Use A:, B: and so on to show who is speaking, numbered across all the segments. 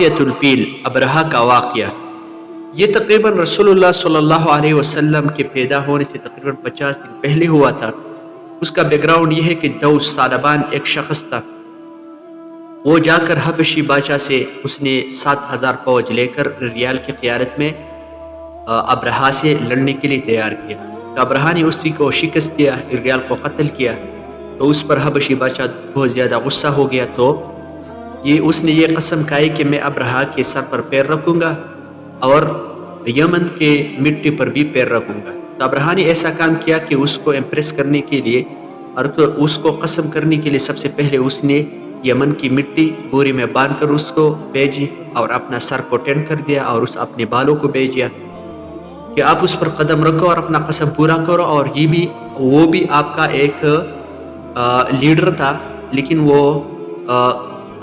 A: الفیل، ابرہا کا واقعہ۔ یہ تقریباً رسول اللہ صلی اللہ علیہ وسلم کے پیدا ہونے سے تقریباً 50 دن پہلے ہوا تھا۔ اس کا بیک گراؤنڈ یہ ہے کہ دوس ثعلبان ایک شخص تھا، وہ جا کر حبشی بادشاہ سے اس نے 7000 فوج لے کر ریال کی قیادت میں ابرہا سے لڑنے کے لیے تیار کیا۔ تو ابرہا نے اسی کو شکست دیا، ریال کو قتل کیا، تو اس پر حبشی بادشاہ بہت زیادہ غصہ ہو گیا، تو اس نے یہ قسم کھائی کہ میں ابرہا کے سر پر پیر رکھوں گا اور یمن کے مٹی پر بھی پیر رکھوں گا۔ تو ابرہا نے ایسا کام کیا کہ اس کو امپریس کرنے کے لیے اور اس کو قسم کرنے کے لیے سب سے پہلے اس نے یمن کی مٹی بوری میں باندھ کر اس کو بھیجی اور اپنا سر کو ٹینڈ کر دیا اور اس اپنے بالوں کو بھیجا کہ آپ اس پر قدم رکھو اور اپنا قسم پورا کرو، اور وہ بھی آپ کا ایک لیڈر تھا، لیکن وہ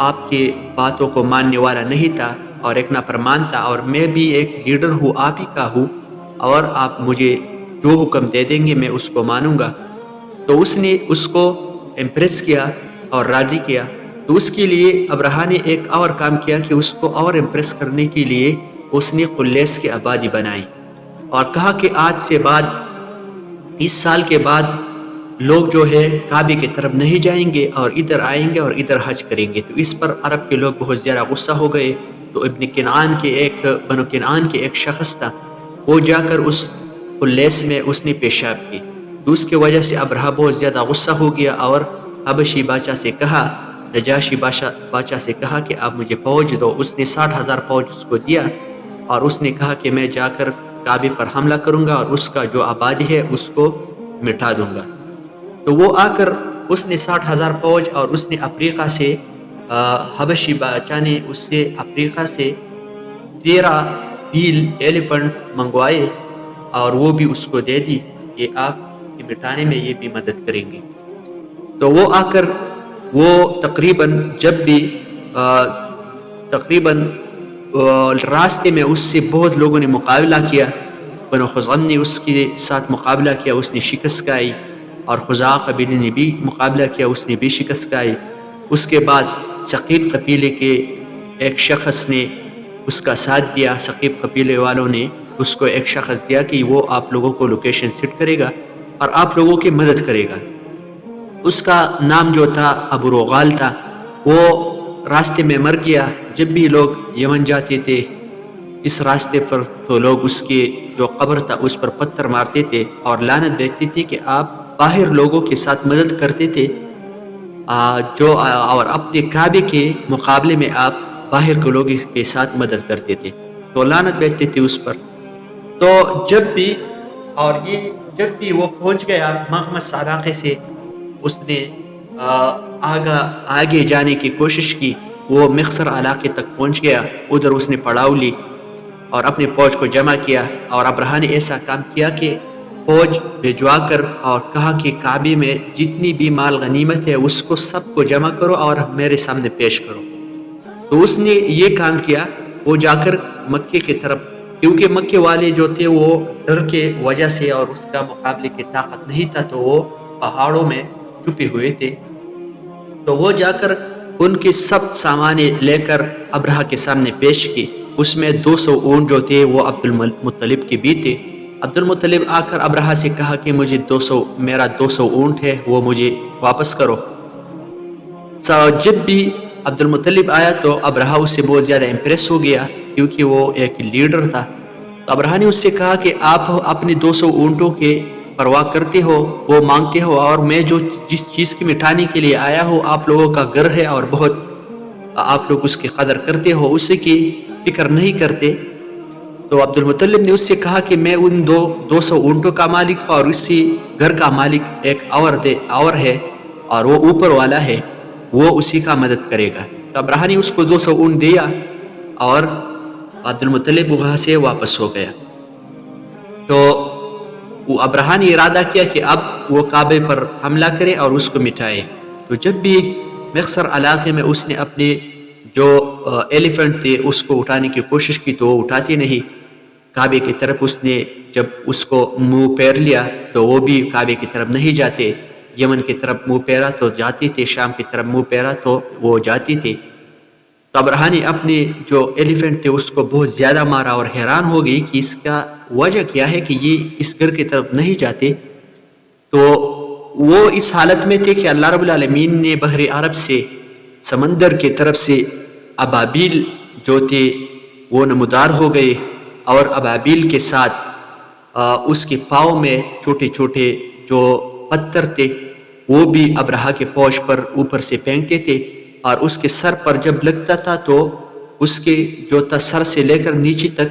A: آپ کے باتوں کو ماننے والا نہیں تھا اور ایک نافرمان تھا، اور میں بھی ایک لیڈر ہوں، آپ ہی کا ہوں، اور آپ مجھے جو حکم دے دیں گے میں اس کو مانوں گا۔ تو اس نے اس کو امپریس کیا اور راضی کیا۔ تو اس کے لیے ابرہا نے ایک اور کام کیا کہ اس کو اور امپریس کرنے کے لیے اس نے قلیس کی آبادی بنائی اور کہا کہ آج سے بعد 20 سال کے بعد لوگ جو ہے کعبے کی طرف نہیں جائیں گے اور ادھر آئیں گے اور ادھر حج کریں گے۔ تو اس پر عرب کے لوگ بہت زیادہ غصہ ہو گئے۔ تو بنو کنعان کے ایک شخص تھا، وہ جا کر اس قلیس میں اس نے پیشاب کی، تو اس کی وجہ سے ابرہا بہت زیادہ غصہ ہو گیا اور حبشی بادشاہ سے کہا، نجاشی بادشاہ سے کہا کہ آپ مجھے فوج دو۔ اس نے 60,000 فوج اس کو دیا اور اس نے کہا کہ میں جا کر کعبے پر حملہ کروں گا اور اس کا جو آبادی ہے اس کو مٹا دوں گا۔ تو وہ آ کر اس نے 60,000 فوج اور اس نے افریقہ سے حبشی بادشاہ نے اس سے افریقہ سے 13 بھیل ایلیفنٹ منگوائے اور وہ بھی اس کو دے دی کہ آپ کے مٹانے میں یہ بھی مدد کریں گے۔ تو وہ آ کر وہ تقریباً راستے میں اس سے بہت لوگوں نے مقابلہ کیا۔ بنو خزعم نے اس کے ساتھ مقابلہ کیا، اس نے شکست کھائی، اور خزاعہ قبیلے نے بھی مقابلہ کیا، اس نے بھی شکست کھائی۔ اس کے بعد ثقیف قبیلے کے ایک شخص نے اس کا ساتھ دیا، ثقیف قبیلے والوں نے اس کو ایک شخص دیا کہ وہ آپ لوگوں کو لوکیشن سیٹ کرے گا اور آپ لوگوں کی مدد کرے گا۔ اس کا نام جو تھا ابو روغال تھا، وہ راستے میں مر گیا۔ جب بھی لوگ یمن جاتے تھے اس راستے پر تو لوگ اس کے جو قبر تھا اس پر پتھر مارتے تھے اور لعنت بھیجتے تھے کہ آپ باہر لوگوں کے ساتھ مدد کرتے تھے اور اپنے کعبے کے مقابلے میں آپ باہر کے لوگوں کے ساتھ مدد کرتے تھے، تو لعنت بھیجتے تھے اس پر۔ تو جب بھی وہ پہنچ گیا مغمس علاقے سے، اس نے آگے جانے کی کوشش کی، وہ مخصر علاقے تک پہنچ گیا، ادھر اس نے پڑاؤ لی اور اپنے فوج کو جمع کیا، اور ابرہا نے ایسا کام کیا کہ فوج بھجوا کر اور کہا کہ کعبے میں جتنی بھی مال غنیمت ہے اس کو سب کو جمع کرو اور میرے سامنے پیش کرو۔ تو اس نے یہ کام کیا، وہ جا کر مکے کی طرف، کیونکہ مکے والے جو تھے وہ ڈر کے وجہ سے اور اس کا مقابلے کی طاقت نہیں تھا، تو وہ پہاڑوں میں چھپے ہوئے تھے۔ تو وہ جا کر ان کے سب سامان لے کر ابرہا کے سامنے پیش کی۔ اس میں 200 اونٹ جو تھے وہ عبد المطلب کے بھی تھے۔ عبد المطلب آ کر ابرہا سے کہا کہ میرا 200 اونٹ ہے، وہ مجھے واپس کرو۔ جب بھی عبد المطلب آیا تو ابرہا اس سے بہت زیادہ امپریس ہو گیا، کیونکہ وہ ایک لیڈر تھا۔ تو ابرہا نے اس سے کہا کہ آپ اپنے 200 اونٹوں کے پرواہ کرتے ہو، وہ مانگتے ہو، اور میں جس چیز کی مٹانے کے لیے آیا ہوں آپ لوگوں کا گھر ہے اور بہت آپ لوگ اس کی قدر کرتے ہو، اس کی فکر نہیں کرتے۔ تو عبد المطلب نے اس سے کہا کہ میں ان 200 اونٹوں کا مالک ہوں اور اسی گھر کا مالک ایک اور ہے اور وہ اوپر والا ہے، وہ اسی کا مدد کرے گا۔ تو ابرہا نے اس کو 200 اونٹ دیا اور عبد المطلب وہاں سے واپس ہو گیا۔ تو وہ ابرہا نے ارادہ کیا کہ اب وہ کعبے پر حملہ کرے اور اس کو مٹائے۔ تو جب بھی مخصر علاقے میں اس نے اپنے جو ایلیفنٹ تھے اس کو اٹھانے کی کوشش کی تو وہ اٹھاتے نہیں، کعبے کی طرف اس نے جب اس کو منہ پھیر لیا تو وہ بھی کعبے کی طرف نہیں جاتے، یمن کی طرف منہ پھیرا تو جاتی تھے، شام کی طرف منہ پھیرا تو وہ جاتی تھی۔ تو ابرہا نے اپنے جو ایلیفنٹ تھے اس کو بہت زیادہ مارا اور حیران ہو گئی کہ اس کا وجہ کیا ہے کہ یہ اس گھر کی طرف نہیں جاتے. تو وہ اس حالت میں تھے کہ اللہ رب العالمین نے بحر عرب سے سمندر کی طرف سے ابابیل جو تھے وہ نمودار ہو گئے، اور ابابیل کے ساتھ اس کے پاؤں میں چھوٹے چھوٹے جو پتھر تھے وہ بھی ابرہا کے پوش پر اوپر سے پھینکتے تھے، اور اس کے سر پر جب لگتا تھا تو اس کے جو تھا سر سے لے کر نیچے تک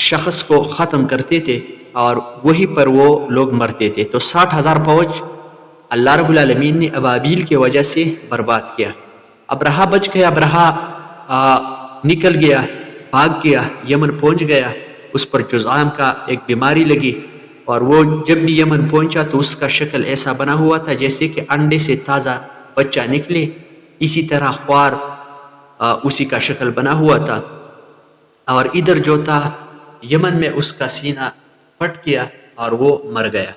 A: شخص کو ختم کرتے تھے، اور وہی پر وہ لوگ مرتے تھے. تو 60,000 فوج اللہ رب العالمین نے ابابیل کی وجہ سے برباد کیا. ابرہا بچ گیا، ابرہا نکل گیا، بھاگ گیا، یمن پہنچ گیا. اس پر جذام کا ایک بیماری لگی، اور وہ جب بھی یمن پہنچا تو اس کا شکل ایسا بنا ہوا تھا جیسے کہ انڈے سے تازہ بچہ نکلے، اسی طرح خوار اسی کا شکل بنا ہوا تھا. اور ادھر جو تھا یمن میں اس کا سینہ پھٹ گیا اور وہ مر گیا.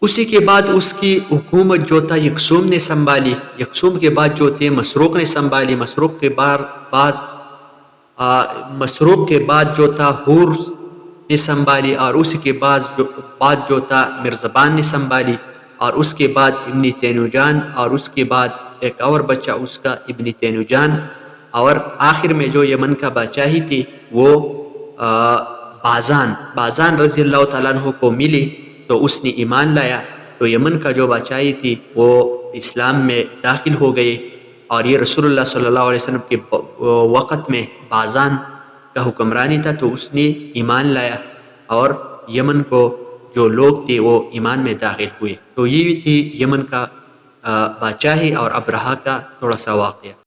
A: اسی کے بعد اس کی حکومت جو تھا یکسوم نے سنبھالی، یکسوم کے بعد جو تھے مسروق نے سنبھالی، مسروق کے بعد جو تھا حور نے سنبھالی، اور اسی کے بعد جو تھا مرزبان نے سنبھالی، اور اس کے بعد ابن تینوجان، اور اس کے بعد ایک اور بچہ اس کا ابن تینوجان، اور آخر میں جو یمن کا بادشاہی تھی وہ بازان رضی اللہ تعالیٰ عنہ کو ملی تو اس نے ایمان لایا. تو یمن کا جو بادشاہی تھی وہ اسلام میں داخل ہو گئے، اور یہ رسول اللہ صلی اللہ علیہ وسلم کے وقت میں بازان کا حکمرانی تھا، تو اس نے ایمان لایا اور یمن کو جو لوگ تھے وہ ایمان میں داخل ہوئے. تو یہ تھی یمن کا بادشاہی اور ابرہا کا تھوڑا سا واقعہ.